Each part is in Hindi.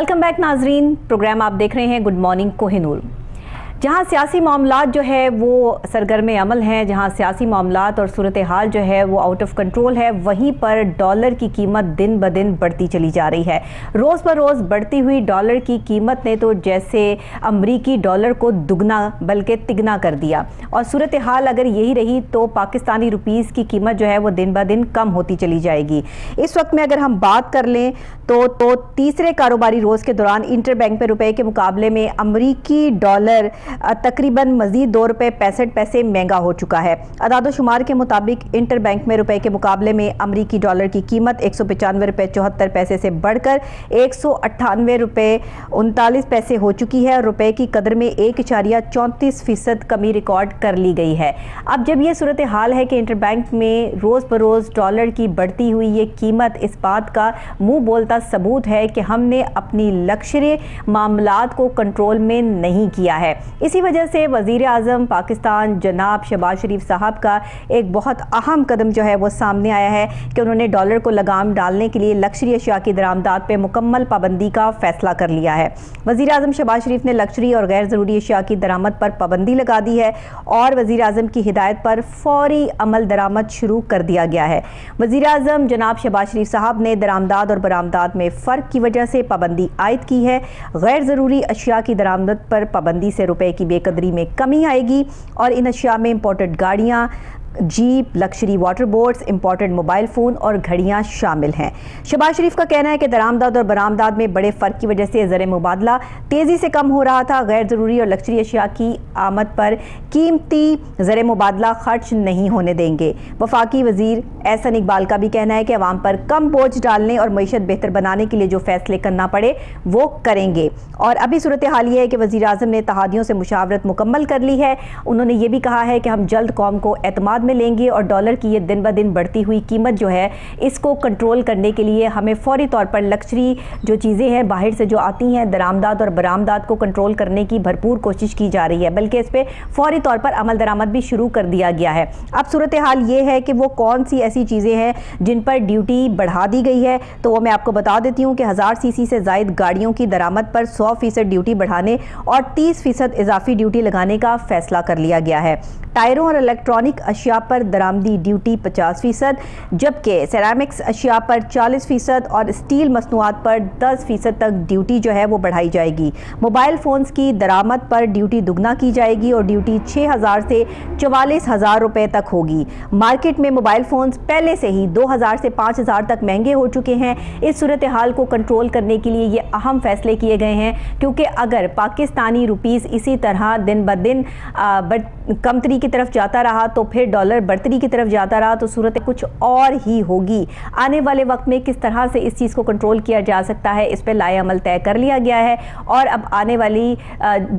वेलकम बैक नाजरीन। प्रोग्राम आप देख रहे हैं गुड मॉर्निंग कोहिनूर। जहां सियासी मामलात जो है वो सरगर्म अमल हैं, जहां सियासी मामलात और सूरत हाल जो है वो आउट ऑफ कंट्रोल है, वहीं पर डॉलर की कीमत दिन ब दिन बढ़ती चली जा रही है। रोज़ ब रोज़ बढ़ती हुई डॉलर की कीमत ने तो जैसे अमरीकी डॉलर को दुगना बल्कि तिगना कर दिया, और सूरत हाल अगर यही रही तो पाकिस्तानी रुपीज़ की कीमत जो है वो दिन ब दिन कम होती चली जाएगी। इस वक्त में अगर हम बात कर लें तो तीसरे कारोबारी रोज़ के दौरान इंटर बैंक में रुपए के मुकाबले में अमरीकी डॉलर तकरीबन मजीद ₹2.65 महंगा हो चुका है। अदाद-ओ-शुमार के मुताबिक इंटर बैंक में रुपए के मुकाबले में अमरीकी डॉलर की कीमत ₹195.74 से बढ़कर ₹198.39 हो चुकी है और रुपए की कदर में 1.34% कमी रिकॉर्ड कर ली गई है। अब जब ये सूरत हाल है कि इंटर बैंक में रोज़ बरोज़ डॉलर की बढ़ती हुई ये कीमत इस बात का मुंह बोलता सबूत है कि हमने अपनी लक्ष्य मामलात को कंट्रोल में नहीं किया है। इसी वजह से वज़ीर आज़म पाकिस्तान जनाब शहबाज शरीफ साहब का एक बहुत अहम कदम जो है वो सामने आया है कि उन्होंने डॉलर को लगाम डालने के लिए लक्ष्यरी अशिया की दरामदात पर मुकम्मल पाबंदी का फैसला कर लिया है। वज़ीर आज़म शहबाज शरीफ ने लक्ष्यरी और गैर ज़रूरी अशिया की दरामद पर पाबंदी लगा दी है और वज़ीर आज़म की हिदायत पर फौरी अमल दरामद शुरू कर दिया गया है। वज़ीर आज़म जनाब शहबाज शरीफ साहब ने दरामदाद और बरामदाद में फ़र्क की वजह से पाबंदी आयद की है। गैर ज़रूरी अशिया की दरामद पर पाबंदी से रुपए की बेकदरी में कमी आएगी और इन अशिया में इंपोर्टेड गाड़ियाँ, jeep, luxury water boats, imported mobile phone और घड़ियां शामिल हैं। शहबाज शरीफ का कहना है कि दरामदाद और बरामदाद में बड़े फ़र्क की वजह से ज़र मुबादला तेज़ी से कम हो रहा था। गैर ज़रूरी और लक्ष्यरी अशिया की आमद पर कीमती ज़र मुबादला खर्च नहीं होने देंगे। वफाकी वज़ीर एहसन इकबाल का भी कहना है कि अवाम पर कम बोझ डालने और मईशत बेहतर बनाने के लिए जो फैसले करना पड़े वो करेंगे। और अभी सूरत हाल ये है कि वज़ीर आज़म ने तहादियों से मुशावरत मुकम्मल कर ली है। उन्होंने ये भी कहा है कि हम जल्द कौम को एतमाद में लेंगे और डॉलर की ये दिन ब दिन बढ़ती हुई कीमत जो है इसको कंट्रोल करने के लिए हमें फौरी तौर पर लक्ष्यरी जो चीज़ें हैं बाहर से जो आती हैं दरामदाद और बरामदाद को कंट्रोल करने की भरपूर कोशिश की जा रही है, बल्कि इस पर फौरी तौर पर अमल दरामद भी शुरू कर दिया गया है। अब सूरत हाल ये है कि वो कौन सी ऐसी चीज़ें हैं जिन पर ड्यूटी बढ़ा दी गई है, तो वो मैं आपको बता देती हूँ कि 1000 सीसी से ज़ायद गाड़ियों की दरामद पर 100% ड्यूटी बढ़ाने और 30% इजाफी ड्यूटी लगाने का फैसला कर लिया गया है। टायरों और इलेक्ट्रॉनिक अशिया पर दरामदी ड्यूटी 50%, जबकि सेरामिक्स अशिया पर 40% और स्टील मसनूआत पर 10% तक ड्यूटी जो है वो बढ़ाई जाएगी। मोबाइल फ़ोन्स की दरामद पर ड्यूटी दुगना की जाएगी और ड्यूटी 6000 से 44,000 रुपये तक होगी। मार्केट में मोबाइल फ़ोन्स पहले से ही 2000 से 5000 तक महंगे हो चुके हैं। इस सूरत हाल को कंट्रोल करने के लिए ये अहम फैसले किए गए हैं, क्योंकि अगर पाकिस्तानी रुपीज़ इसी तरह दिन ब दिन कमतरी की तरफ जाता रहा तो फिर डॉलर बढ़तरी की तरफ जाता रहा तो सूरत कुछ और ही होगी। आने वाले वक्त में किस तरह से इस चीज़ को कंट्रोल किया जा सकता है, इस पर लाए अमल तय कर लिया गया है। और अब आने वाली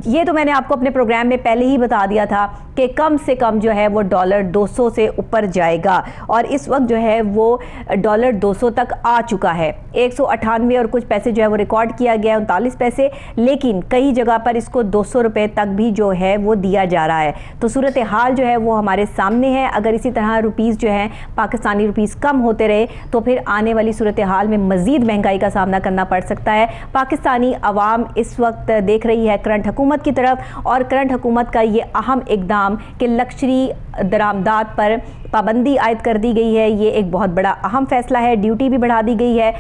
ये तो मैंने आपको अपने प्रोग्राम में पहले ही बता दिया था कि कम से कम जो है वो डॉलर 200 से ऊपर जाएगा और इस वक्त जो है वो डॉलर 200 तक आ चुका है। 198 और कुछ पैसे जो है वो रिकॉर्ड किया गया 39 पैसे, लेकिन कई जगह पर इसको 200 रुपये तक भी जो है वो दिया जा रहा है। तो सूरत हाल जो है वो हमारे सामने है। अगर इसी तरह रुपीज़ जो है पाकिस्तानी रुपीज़ कम होते रहे तो फिर आने वाली सूरत हाल में मज़ीद महंगाई का सामना करना पड़ सकता है। पाकिस्तानी अवाम इस वक्त देख रही है करंट हुकूमत की तरफ, और करंट हुकूमत का ये अहम इकदाम कि लक्ष्यरी दरामदात पर पाबंदी आयद कर दी गई है, ये एक बहुत बड़ा अहम फैसला है। ड्यूटी भी बढ़ा दी गई है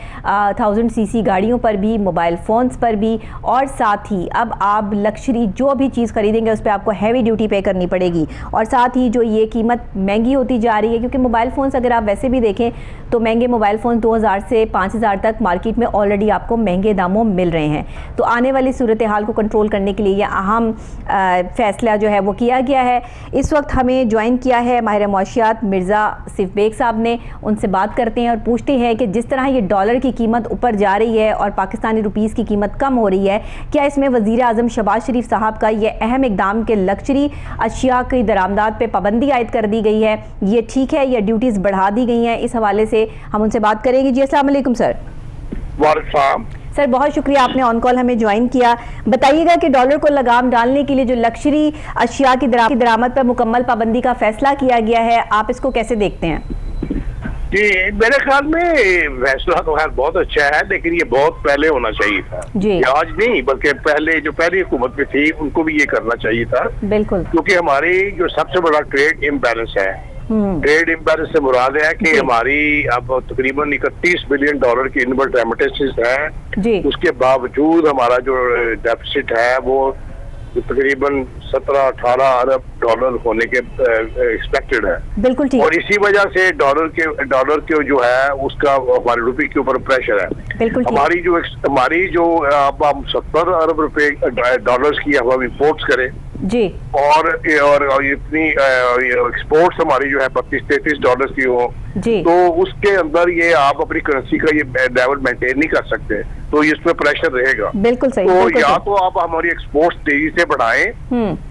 1000 सीसी गाड़ियों पर भी, मोबाइल फ़ोन्स पर भी, और साथ ही अब आप लक्ष्यरी जो भी चीज़ खरीदेंगे उस पर आपको हैवी ड्यूटी पे करनी पड़ेगी। और साथ ही जो ये कीमत महंगी होती जा रही है, क्योंकि मोबाइल फ़ोन्स अगर आप वैसे भी देखें तो महंगे मोबाइल फ़ोन 2000 से 5000 तक मार्केट में ऑलरेडी आपको महंगे दामों मिल रहे हैं। तो आने वाली सूरत हाल को कंट्रोल करने के लिए यह अहम फैसला जो है वो किया गया है। इस वक्त हमें ज्वाइन किया है माहिर मुआशियात मिर्ज़ा सिफ बेग साहब ने। उनसे बात करते हैं और पूछते हैं कि जिस तरह ये डॉलर की कीमत ऊपर जा रही है और पाकिस्तानी रुपीज़ की कीमत कम हो रही है, क्या इसमें वज़ीर आज़म शहबाज शरीफ साहब का ये अहम इकदाम के लक्ष्यरी अशिया की दरामदात पे पाबंदी आयद कर दी गई है, ये ठीक है या ड्यूटीज़ बढ़ा दी गई हैं? इस हवाले से हम उनसे बात करेंगे। जी अस्सलाम वालेकुम सर। वालेकुम सर, बहुत शुक्रिया आपने ऑन कॉल हमें ज्वाइन किया। बताइएगा कि डॉलर को लगाम डालने के लिए जो लक्ष्यरी अशिया की दरामद पर मुकम्मल पाबंदी का फैसला किया गया है, आप इसको कैसे देखते हैं? जी, मेरे ख्याल में फैसला तो खैर बहुत अच्छा है, लेकिन ये बहुत पहले होना चाहिए था। जी। ये आज नहीं, बल्कि पहले जो पहली हुकूमत में थी उनको भी ये करना चाहिए था। बिल्कुल। क्योंकि हमारी जो सबसे बड़ा ट्रेड इम्बैलेंस है, ट्रेड इम्बैलेंस से मुराद है कि हमारी अब तकरीबन 31 बिलियन डॉलर की इनवर्ड रेमिटेंसेस हैं। उसके बावजूद हमारा जो डेफिसिट है वो तकरीबन 17-18 अरब डॉलर होने के एक्सपेक्टेड है। बिल्कुल ठीक। और इसी वजह से डॉलर के जो है उसका हमारे रुपये के ऊपर प्रेशर है। बिल्कुल हमारी जो अब हम 70 अरब रुपए डॉलर्स की हम इम्पोर्ट्स करें जी, और इतनी एक्सपोर्ट्स हमारी जो है 32-33 डॉलर की हो जी, तो उसके अंदर ये आप अपनी करेंसी का ये लेवल मेंटेन नहीं कर सकते, तो इसमें प्रेशर रहेगा। बिल्कुल सही। तो या तो आप हमारी एक्सपोर्ट्स तेजी से बढ़ाएं,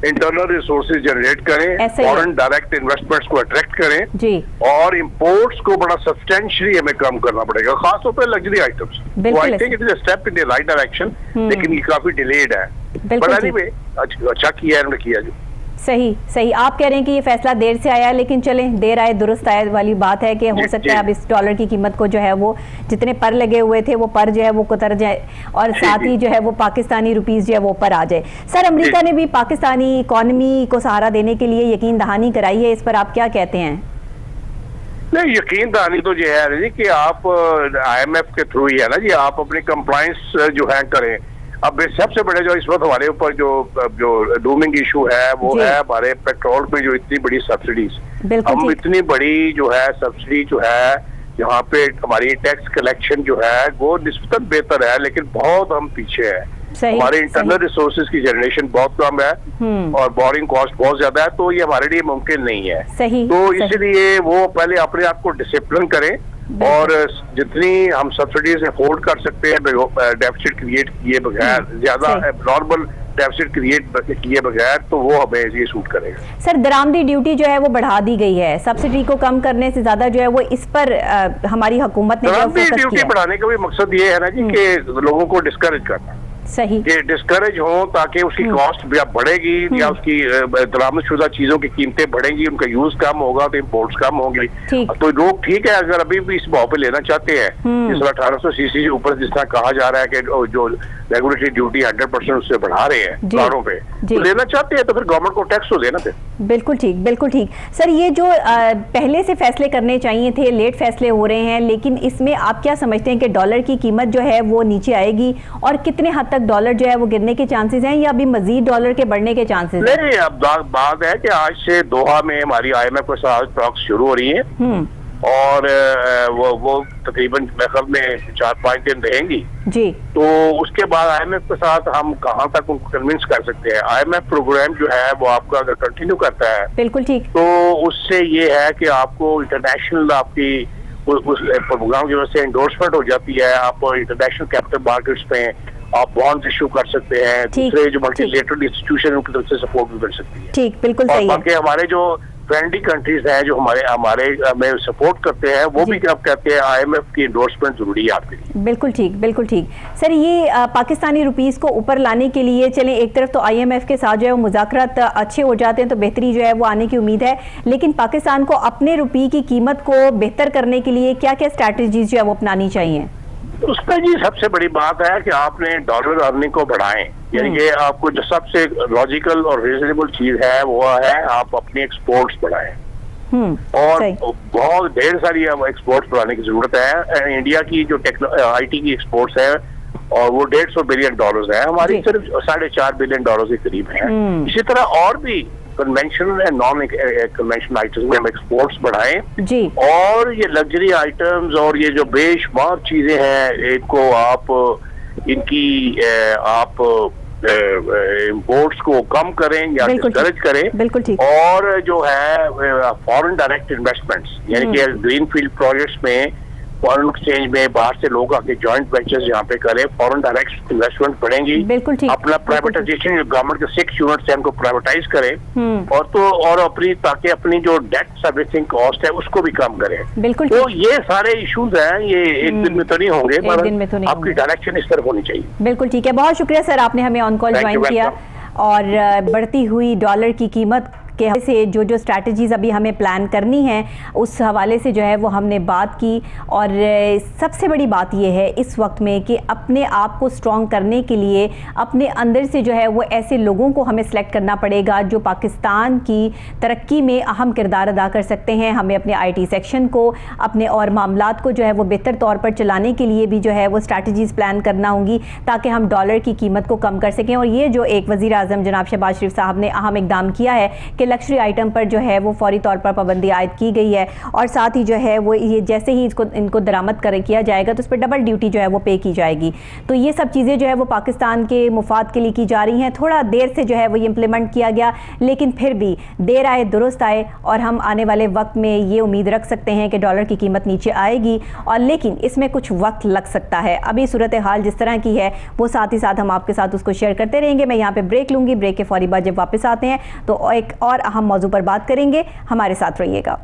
इंटरनल रिसोर्सेज जनरेट करें, फॉरेन डायरेक्ट इन्वेस्टमेंट्स को अट्रैक्ट करें जी, और इम्पोर्ट्स को बड़ा सब्सटेंशियली हमें कम करना पड़ेगा, खासतौर पर luxury items. I think it is a step in the right direction, लेकिन ये काफी डिलेड है। अच्छा किया है उन्होंने, किया जो सही। आप कह रहे हैं कि ये फैसला देर से आया, लेकिन चलें, देर आए दुरुस्त आए वाली बात है कि हो सकता है अब इस डॉलर की कीमत को जो है वो जितने पर लगे हुए थे वो पर जो है वो कुतर जाए और साथ ही जो है वो पाकिस्तानी रुपीस जो है वो ऊपर आ जाए। सर, अमेरिका ने भी पाकिस्तानी इकोनॉमी को सहारा देने के लिए यकीन दहानी कराई है, इस पर आप क्या कहते हैं? नहीं, यकीन दहानी तो जो है जी कि आप IMF के थ्रू ही है ना जी, आप अपनी कंप्लायंस जो है करें। अब सबसे बड़े जो इस वक्त हमारे ऊपर जो लूमिंग इशू है वो है हमारे पेट्रोल पे जो इतनी बड़ी सब्सिडीज। हम इतनी बड़ी जो है सब्सिडी जो है यहाँ पे हमारी टैक्स कलेक्शन जो है वो निस्बतन बेहतर है, लेकिन बहुत हम पीछे है। हमारे इंटरनल रिसोर्सेज की जनरेशन बहुत कम है और बोरिंग कॉस्ट बहुत ज्यादा है, तो ये हमारे लिए मुमकिन नहीं है। तो इसलिए वो पहले अपने आप को डिसिप्लिन करें और जितनी हम सब्सिडीज अफोर्ड कर सकते हैं डेफिसिट क्रिएट किए बगैर, ज्यादा नॉर्मल डेफिसिट क्रिएट किए बगैर, तो वो हमें ये सूट करेगा। सर, दरामदी ड्यूटी जो है वो बढ़ा दी गई है, सब्सिडी को कम करने से ज्यादा जो है वो इस पर हमारी हुकूमत ने दरामदी ड्यूटी बढ़ाने का भी मकसद ये है ना जी कि लोगों को डिस्करेज करना, सही, कि डिस्करेज हो ताकि उसकी कॉस्ट बढ़ेगी या उसकी दरामदशुदा चीजों की कीमतें बढ़ेंगी, उनका यूज कम होगा तो इम्पोर्ट्स कम होंगी। तो लोग ठीक है अगर अभी भी इस भाव पे लेना चाहते हैं, जिस 1800 सीसी से ऊपर जिस तरह कहा जा रहा है कि जो रेगुलेटरी ड्यूटी 100% उससे बढ़ा रहे हैं कारों पे, तो लेना चाहते हैं तो फिर गवर्नमेंट को टैक्स तो देना थे। बिल्कुल ठीक। सर, ये जो पहले से फैसले करने चाहिए थे, लेट फैसले हो रहे हैं, लेकिन इसमें आप क्या समझते हैं कि डॉलर की कीमत जो है वो नीचे आएगी और कितने हद तक डॉलर जो है वो गिरने के चांसेस हैं या अभी मजीद डॉलर के बढ़ने के चांसेस हैं? नहीं, अब बात है कि आज से दोहा में हमारी IMF के साथ टॉक्स शुरू हो रही है और वो तकरीबन में 4-5 दिन रहेंगी जी। तो उसके बाद IMF के साथ हम कहाँ तक उनको कन्विंस कर सकते हैं। IMF प्रोग्राम जो है वो आपका अगर कंटिन्यू करता है, बिल्कुल ठीक, तो उससे ये है कि आपको इंटरनेशनल आपकी उस प्रोग्राम की वजह से एंडोर्समेंट हो जाती है, आप इंटरनेशनल कैपिटल मार्केट्स पे आप बॉन्ड इश्यू कर सकते हैं, दूसरे जो मल्टीलेटरल इंस्टीट्यूशन उनकी तरफ से सपोर्ट भी मिल सकती है। ठीक, बिल्कुल सही है। बाकी हमारे जो फ्रेंडली कंट्रीज हैं जो हमारे में सपोर्ट करते हैं वो भी क्या कहते हैं IMF की एंडोर्समेंट जरूरी है आपके लिए। बिल्कुल ठीक। सर, ये पाकिस्तानी रुपीस को ऊपर लाने के लिए चलें, एक तरफ तो IMF के साथ जो है वो मुज़ाकरात अच्छे हो जाते हैं तो बेहतरी जो है वो आने की उम्मीद है, लेकिन पाकिस्तान को अपने रुपये की कीमत को बेहतर करने के लिए क्या क्या स्ट्रैटेजीज जो है वो अपनानी चाहिए? उसका जी सबसे बड़ी बात है कि आपने डॉलर अर्निंग को बढ़ाएं, यानी कि आपको जो सबसे लॉजिकल और रीजनेबल चीज है वो है आप अपनी एक्सपोर्ट्स बढ़ाएं और बहुत ढेर सारी एक्सपोर्ट्स बढ़ाने की जरूरत है। इंडिया की जो IT की एक्सपोर्ट्स है और वो 150 बिलियन डॉलर्स है, हमारी सिर्फ 4.5 बिलियन डॉलर के करीब है। इसी तरह और भी conventional and non conventional items में हम एक्सपोर्ट्स बढ़ाएं जी, और ये लग्जरी आइटम्स और ये जो बेशुमार चीजें हैं इनको आप इनकी आप इम्पोर्ट्स को कम करें या डिस्करेज करें। बिल्कुल ठीक। और जो है फॉरेन डायरेक्ट इन्वेस्टमेंट्स, यानी कि ग्रीन फील्ड प्रोजेक्ट्स में फॉरेन एक्सचेंज में बाहर से लोग आके जॉइंट वेंचर्स यहाँ पे करें, फॉरेन डायरेक्ट इन्वेस्टमेंट बढ़ेंगी। बिल्कुल ठीक। अपना प्राइवेटाइजेशन गवर्नमेंट के 6 यूनिट्स हैं उनको प्राइवेटाइज करें और अपनी ताकि अपनी जो डेट सर्विसिंग कॉस्ट है उसको भी कम करें। बिल्कुल। तो ये सारे इश्यूज हैं, ये एक दिन में तो नहीं होंगे, पर आपकी डायरेक्शन इस तरफ होनी चाहिए। बिल्कुल ठीक है, बहुत शुक्रिया सर, आपने हमें ऑन कॉल ज्वाइन किया और बढ़ती हुई डॉलर की कीमत के से जो स्ट्रैटेजीज अभी हमें प्लान करनी है उस हवाले से जो है वो हमने बात की। और सबसे बड़ी बात ये है इस वक्त में कि अपने आप को स्ट्रॉन्ग करने के लिए अपने अंदर से जो है वो ऐसे लोगों को हमें सेलेक्ट करना पड़ेगा जो पाकिस्तान की तरक्की में अहम किरदार अदा कर सकते हैं। हमें अपने IT सेक्शन को, अपने और मामलात को जो है वो बेहतर तौर पर चलाने के लिए भी जो है वो स्ट्रैटेजीज प्लान करना होंगी ताकि हम डॉलर की कीमत को कम कर सकें। और ये जो एक वज़ीर आज़म जनाब शहबाज शरीफ साहब ने अहम इकदाम किया है कि लग्जरी आइटम पर जो है वो फौरी तौर पर पाबंदी आयद की गई है और साथ ही जो है वो ये जैसे ही इनको दरामद किया जाएगा तो उस पर डबल ड्यूटी जो है वो पे की जाएगी। तो ये सब चीज़ें जो है वो पाकिस्तान के मुफाद के लिए की जा रही हैं। थोड़ा देर से जो है वो ये इम्प्लीमेंट किया गया, लेकिन फिर भी देर आए दुरुस्त आए और हम आने वाले वक्त में ये उम्मीद रख सकते हैं कि डॉलर की कीमत नीचे आएगी। और लेकिन इसमें कुछ वक्त लग सकता है। अभी सूरत हाल जिस तरह की है वो साथ ही साथ हम आपके साथ उसको शेयर करते रहेंगे। मैं यहाँ पे ब्रेक लूँगी, ब्रेक के फौरी बाद जब वापस आते हैं तो एक और अहम मौजू पर बात करेंगे। हमारे साथ रहिएगा।